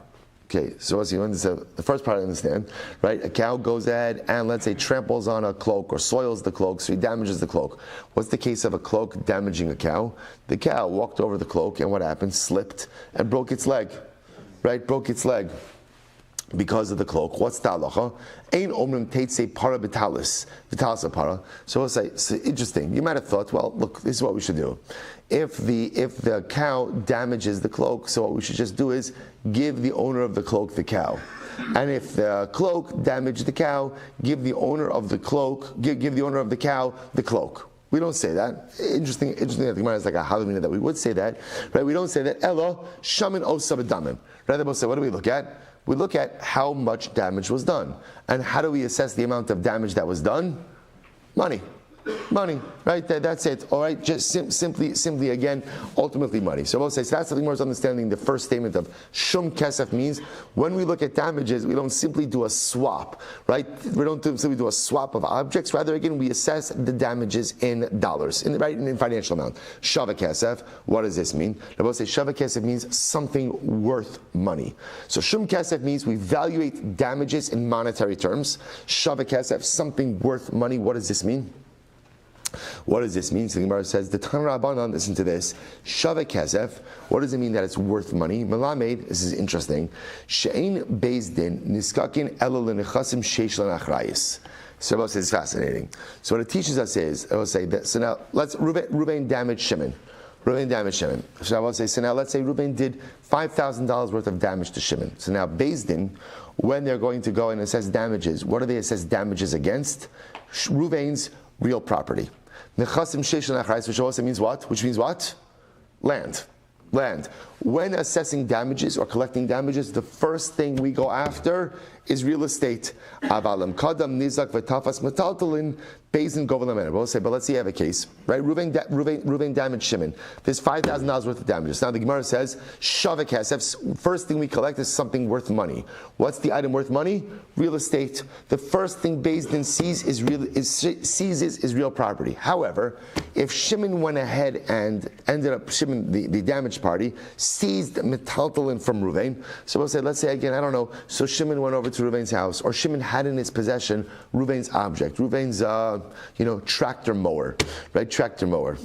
Okay, so the first part I understand, right? A cow goes ahead and let's say tramples on a cloak or soils the cloak, so he damages the cloak. What's the case of a cloak damaging a cow? The cow walked over the cloak and what happened? Slipped and broke its leg, right? Broke its leg because of the cloak. What's the halacha? Ein omrim teitze para vitalis para. So we'll say, it's interesting. You might have thought, well, look, this is what we should do. If the cow damages the cloak, so what we should just do is give the owner of the cloak the cow. And if the cloak damaged the cow, give the owner of the cloak, give the owner of the cow the cloak. We don't say that. Interesting that the Gemara is like a Halloween that we would say that, right? We don't say that. Elo shamin osa b'damim. Rather, we'll say, what do we look at? We look at how much damage was done. And how do we assess the amount of damage that was done? Money, right? That's it. All right, just simply again, ultimately money. So we'll say, so that's something more is understanding the first statement of shum kesef means when we look at damages, we don't simply do a swap, right? We don't simply do a swap of objects. Rather, again, we assess the damages in dollars, in financial amount. Shava kesef. What does this mean? We'll say shava kesef means something worth money. So shum kesef means we evaluate damages in monetary terms. Shava kesef, something worth money. What does this mean? What does this mean? So the Gemara says, the Tan Rabbanan, listen to this, Shava Kesef, what does it mean that it's worth money? Melamed, this is interesting, She'ein Bezdin, Niskakin Ela L'nechasim Sheish L'nachrayis. So Rabbi says it's fascinating. So what it teaches us is, I will say that, so now, let's, Ruvain damaged Shimon. So I will say, so now let's say Ruvain did $5,000 worth of damage to Shimon. So now Bezdin, when they're going to go and assess damages, what do they assess damages against? Ruvain's real property. Nechasim sheish l'nachrayis, which also means what? Which means what? Land. When assessing damages or collecting damages, the first thing we go after is real estate. Avalim kadam nizak v'tafas metaltalin bezin govelamen. We'll say, but let's say you have a case, right? Ruvain damaged Shimon. There's $5,000 worth of damages. Now the Gemara says, Shava Kesef, first thing we collect is something worth money. What's the item worth money? Real estate. The first thing Beis Din seizes is real property. However, if Shimon went ahead and ended up, the damaged party, seized metaltalin from Ruvain, so we'll say, let's say again, I don't know, so Shimon went over to Ruvain's house, or Shimon had in his possession Ruvain's object, Ruvain's tractor mower, right? Tractor mower.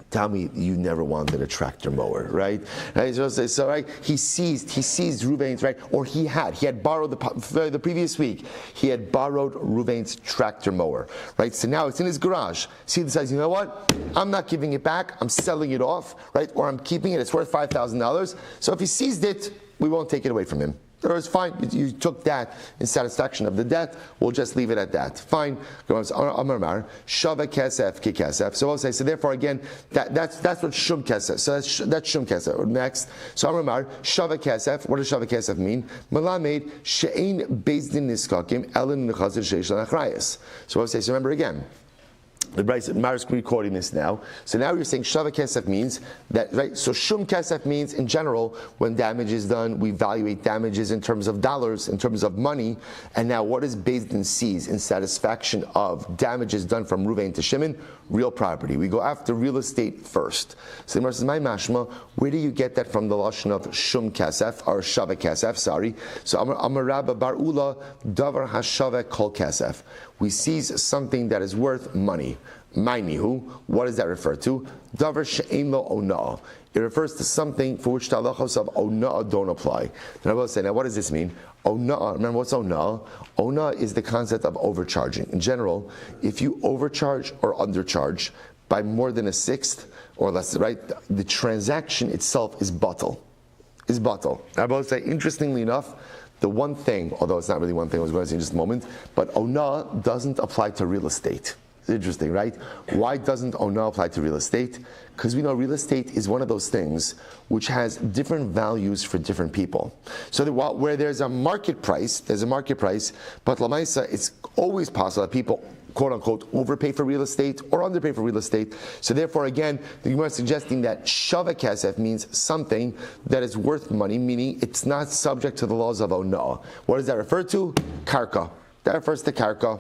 Tell me you never wanted a tractor mower, right? So right, he seized Ruvain's, right? Or he had borrowed the previous week, he had borrowed Ruvain's tractor mower, right? So now it's in his garage. So he decides, you know what? I'm not giving it back, I'm selling it off, right? Or I'm keeping it, it's worth $5,000. So if he seized it, we won't take it away from him. It's fine. You took that in satisfaction of the debt. We'll just leave it at that. Fine. Shava kesef ki kesef. So I'll say. So therefore, again, that's what shum kesef. So that's shum kesef. Next. So Amar shava kesef. What does shava kesef mean? Melamed she'ein bezdin niskakim elen nechazir sheish l'nachrayis. So I'll say. So remember again. The Maris recording this now. So now you're saying Shava Kesef means that, right? So Shum Kesef means, in general, when damage is done, we evaluate damages in terms of dollars, in terms of money. And now what does Beis Din seize in satisfaction of damages done from Ruvain to Shimon? Real property. We go after real estate first. So the Maris says, my mashma, where do you get that from the lashon of Shum Kesef, or Shava Kesef, sorry. So Amar Rabba Bar Ula, Davar HaShava Kol Kesef. We seize something that is worth money. Mainihu, what does that refer to? Davar she'ein lo ona'ah. It refers to something for which the halachos of ona'ah don't apply. And I will say, now what does this mean? Ona'ah, remember what's ona'ah? Ona'ah is the concept of overcharging. In general, if you overcharge or undercharge by more than a sixth or less, right, the transaction itself is batal. I will say, interestingly enough, the one thing, although it's not really one thing, I was going to say in just a moment, but ona'ah doesn't apply to real estate. It's interesting, right? Why doesn't ona'ah apply to real estate? Because we know real estate is one of those things which has different values for different people. So that where there's a market price, but lamaisa, it's always possible that people, quote unquote, overpay for real estate or underpay for real estate. So therefore, again, the Gemara is suggesting that Shava Kesef means something that is worth money, meaning it's not subject to the laws of ona'ah. What does that refer to? Karka. That refers to karka.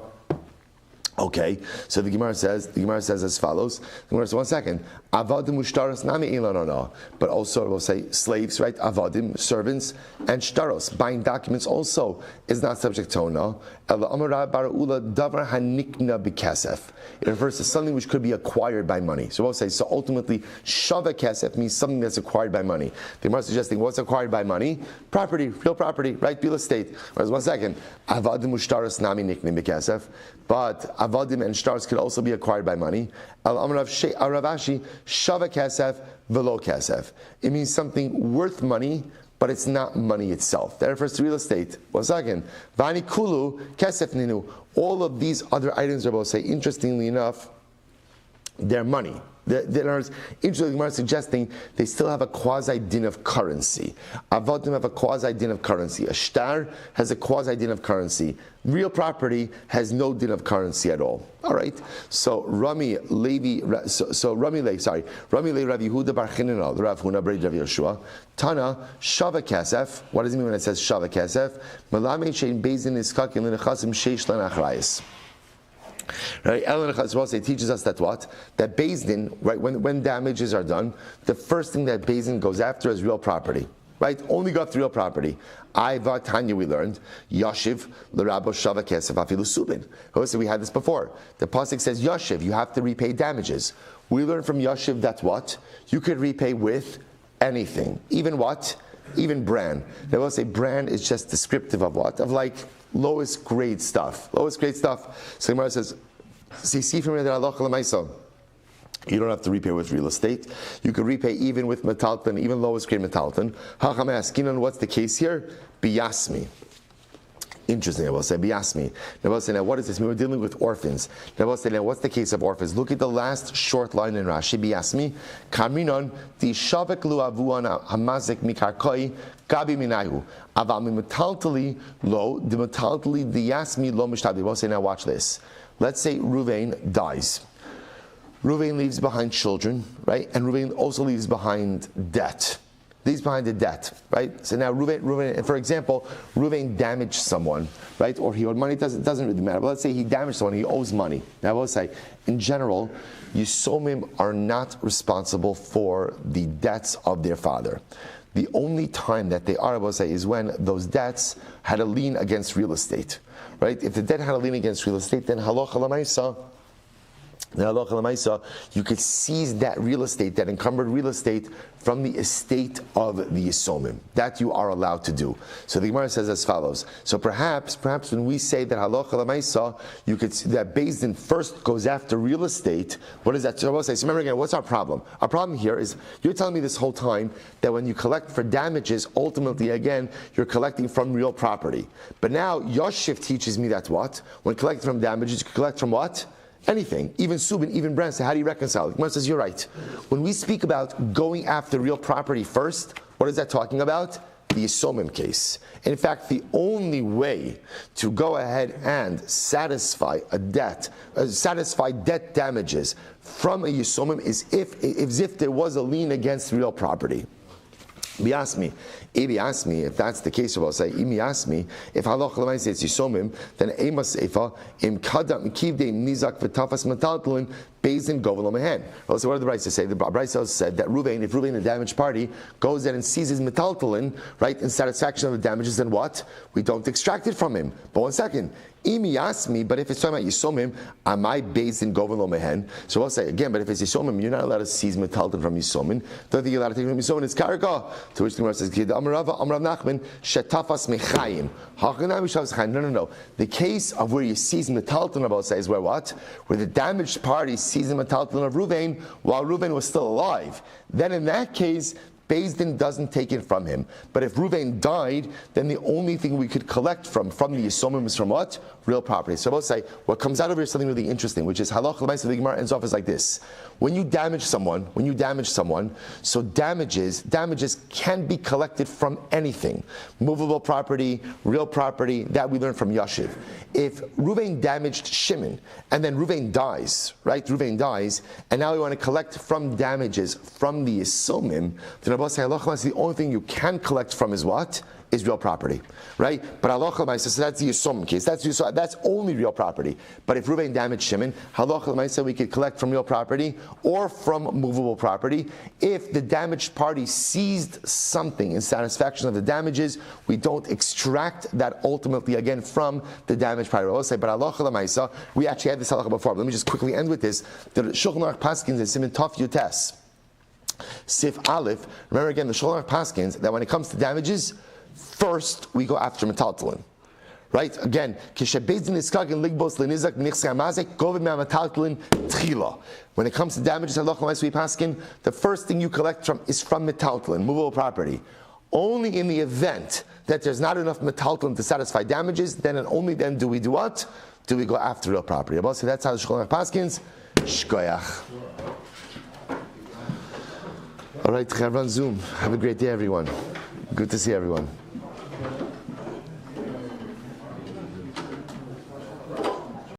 Okay, so the Gemara says as follows. The Gemara says, 1 second. Avadim ushtaros nami ilanana. But also we'll say slaves, right? Avadim, servants, and shtaros, buying documents also is not subject to ona. Ela amara baraula davar hanikna b'kesef. It refers to something which could be acquired by money. So we'll say, so ultimately, shava kesef means something that's acquired by money. The Gemara is suggesting what's acquired by money? Property, real property, right? Real estate. Whereas 1 second. Avadim ushtaros nami nikna b'kesef. But avadim and shtars could also be acquired by money. Al amrav Ravashi shava kesef velo kesef. It means something worth money, but it's not money itself. That refers to real estate. 1 second. Vani kulu kesef ninu. All of these other items are both say, interestingly enough, they're money. Interestingly, Gemara is suggesting they still have a quasi-din of currency. Avadim have a quasi-din of currency. A shtar has a quasi-din of currency. Real property has no din of currency at all. All right. So Rami Levi Rav Yehuda Bar Chinanal, Rav Huna Bar Rav Yeshua, Tana Shava Kesef. What does it mean when it says Shava Kesef? Malame Shein Beizin Iskakim Lenechasim Sheish Lanachrayis. Right, El Chazros teaches us that what? That Beis Din, right, when damages are done, the first thing that Beis Din goes after is real property. Right? Only go after real property. Aiva Tanya we learned, Yashiv L'Rabo Shava Kesef Afilu Subin. So we had this before. The pasuk says Yashiv, you have to repay damages. We learned from Yashiv that what? You could repay with anything. Even what? Even bran. They will say bran is just descriptive of what? Of like lowest grade stuff. Lowest grade stuff. So Gemara says, see from the you don't have to repay with real estate. You can repay even with metalton, even lowest grade metalton. Hacham askinon, what's the case here? Biyasmi. Interesting, I will say, biyasmi. Now, I will say, now what is this? We're dealing with orphans. Now, I will say, now what's the case of orphans? Look at the last short line in Rashi, biyasmi. Kaminon, di shavek lu avuana hamazik mikarkoi, gabi minayu. Aval mi metaltali lo, di metaltali di yasmi lo mishtabi. I will say, now watch this. Let's say Ruvain dies. Ruvain leaves behind children, right? And Ruvain also leaves behind debt. Leaves behind the debt, right? So now Ruvain, for example, Ruvain damaged someone, right? Or he owed money, doesn't really matter. But let's say he damaged someone, he owes money. Now I will say, in general, Yisomim are not responsible for the debts of their father. The only time that they are, I will say, is when those debts had a lien against real estate, right? If the debt had a lien against real estate, then halacha l'maisa, you could seize that real estate, that encumbered real estate, from the estate of the Yisomim. That you are allowed to do. So the Gemara says as follows. So perhaps when we say that halacha l'maisa, you could see that Beis Din first goes after real estate. What is that? So I will say. So remember again, what's our problem? Our problem here is you're telling me this whole time that when you collect for damages, ultimately again you're collecting from real property. But now Yoshiv teaches me that what? When collecting from damages, you can collect from what? Anything, even subin, even bran. So how do you reconcile it? Gemara says you're right. When we speak about going after real property first, what is that talking about? The Yisomim case. In fact, the only way to go ahead and satisfy a debt, satisfy debt damages from a Yisomim is if there was a lien against real property. Biasmi. If that's the case, I'll say, if halach l'maisa it's Yisomim, then ema seifa im kadam kivdeim nizak v'tafas metaltalin Beis Din govel mehen. So what did the Brisa say? The Brisa said that Ruvain, if Ruvain, the damaged party, goes in and seizes metaltalin, right, in satisfaction of the damages, then what? We don't extract it from him. But 1 second. Imi Yasmi, but if it's talking about Yisomim, am I Beis Din govel mehen? So I'll say again, but if it's Yisomim, you're not allowed to seize metaltalin from Yisomim. Don't think you're allowed to take it from Yisomim. It's karka. To which the Gemara says, Amrav Nachman shetafas mechayim. No. The case of where you seize metaltalin, I'll say, is where what? Where the damaged party seized the metaltalin of Ruvain while Ruvain was still alive. Then in that case, Beis Din doesn't take it from him. But if Ruvain died, then the only thing we could collect from the Yisomim is from what? Real property. So I will say, what comes out of here is something really interesting, which is halach l'maisa. The Gemara ends off as like this. When you damage someone, so damages can be collected from anything. Movable property, real property, that we learned from Yashiv. If Ruvain damaged Shimon, and then Ruvain dies, right? Ruvain dies, and now we want to collect from damages from the Yisomim, then Abba say, the only thing you can collect from is what? is real property, right? But halacha l'maisa, so that's the Yisum case. That's only real property. But if Reuven damaged Shimon, halacha l'maisa, we could collect from real property or from movable property. If the damaged party seized something in satisfaction of the damages, we don't extract that ultimately again from the damaged party. I'll say, but halacha l'maisa, we actually had this halacha before. But let me just quickly end with this. The Shulchan Aruch Paskins in Siman Tov Yutes, Sif Aleph. Remember again, the Shulchan Aruch Paskins that when it comes to damages, first we go after metaltalin, right? Again, when it comes to damages, the first thing you collect from is from metaltalin, movable property. Only in the event that there's not enough metaltalin to satisfy damages, then and only then do we do what? Do we go after real property? So that's how the Shulchan Aruch Paskins. Shkoyach. All right, Chavran Zoom. Have a great day, everyone. Good to see everyone.